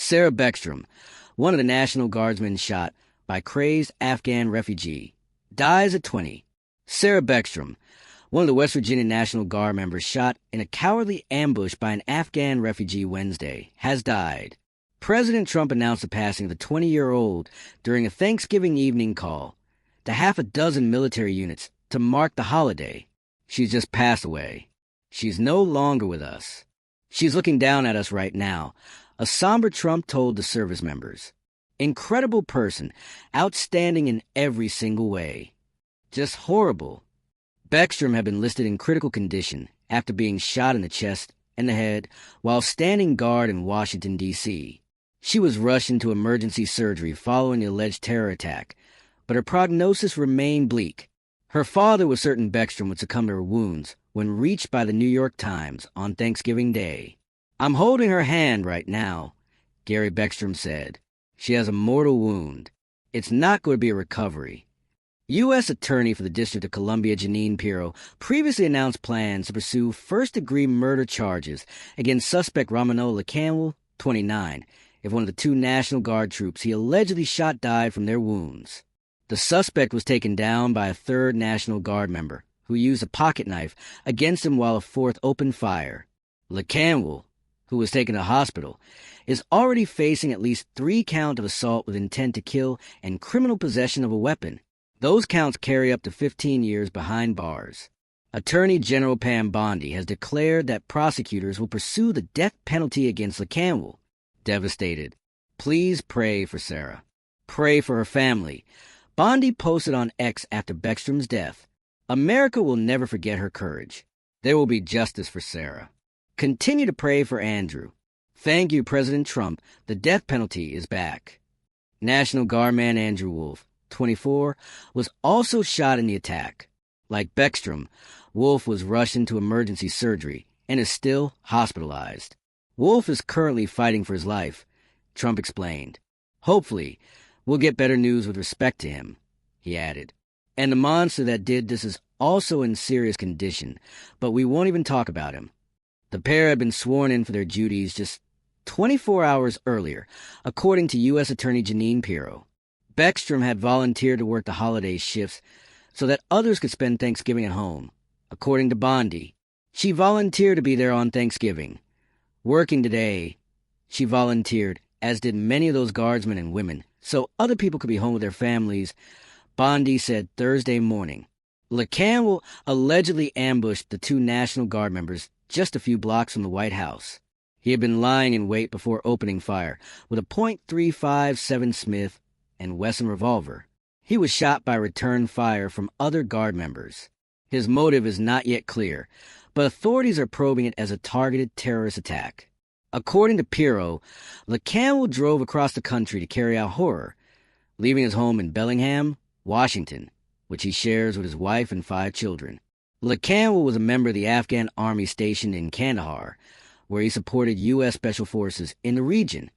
Sarah Beckstrom, one of the National Guardsmen shot by crazed Afghan refugee, dies at 20. Sarah Beckstrom, one of the West Virginia National Guard members shot in a cowardly ambush by an Afghan refugee Wednesday, has died. President Trump announced the passing of the 20-year-old during a Thanksgiving evening call to half a dozen military units to mark the holiday. She's just passed away. She's no longer with us. She's looking down at us right now, a somber Trump told the service members. Incredible person, outstanding in every single way. Just horrible. Beckstrom had been listed in critical condition after being shot in the chest and the head while standing guard in Washington, D.C. She was rushed into emergency surgery following the alleged terror attack, but her prognosis remained bleak. Her father was certain Beckstrom would succumb to her wounds when reached by the New York Times on Thanksgiving Day. "I'm holding her hand right now," Gary Beckstrom said. "She has a mortal wound. It's not going to be a recovery." U.S. Attorney for the District of Columbia Jeanine Pirro previously announced plans to pursue first-degree murder charges against suspect Romano LeCanwell, 29, if one of the two National Guard troops he allegedly shot died from their wounds. The suspect was taken down by a third National Guard member who used a pocket knife against him while a fourth opened fire. LeCanwell, who was taken to hospital, is already facing at least 3 counts of assault with intent to kill and criminal possession of a weapon. Those counts carry up to 15 years behind bars. Attorney General Pam Bondi has declared that prosecutors will pursue the death penalty against LeCanwell. Devastated. "Please pray for Sarah. Pray for her family." Bondi posted on X after Beckstrom's death. "America will never forget her courage. There will be justice for Sarah. Continue to pray for Andrew. Thank you, President Trump. The death penalty is back." National Guardman Andrew Wolf, 24, was also shot in the attack. Like Beckstrom, Wolf was rushed into emergency surgery and is still hospitalized. Wolf is currently fighting for his life, Trump explained. "Hopefully, we'll get better news with respect to him," he added. "And the monster that did this is also in serious condition, but we won't even talk about him." The pair had been sworn in for their duties just 24 hours earlier, according to U.S. Attorney Jeanine Pirro. Beckstrom had volunteered to work the holiday shifts so that others could spend Thanksgiving at home. According to Bondi, she volunteered to be there on Thanksgiving. Working today, she volunteered, as did many of those guardsmen and women, so other people could be home with their families, Bondi said Thursday morning. LeCanwell allegedly ambushed the 2 National Guard members just a few blocks from the White House. He had been lying in wait before opening fire with a .357 Smith and Wesson revolver. He was shot by return fire from other Guard members. His motive is not yet clear, but authorities are probing it as a targeted terrorist attack. According to Pirro, LeCanwell drove across the country to carry out horror, leaving his home in Bellingham, Washington, which he shares with his wife and 5 children. LeCanwell was a member of the Afghan army stationed in Kandahar, where he supported U.S. Special Forces in the region.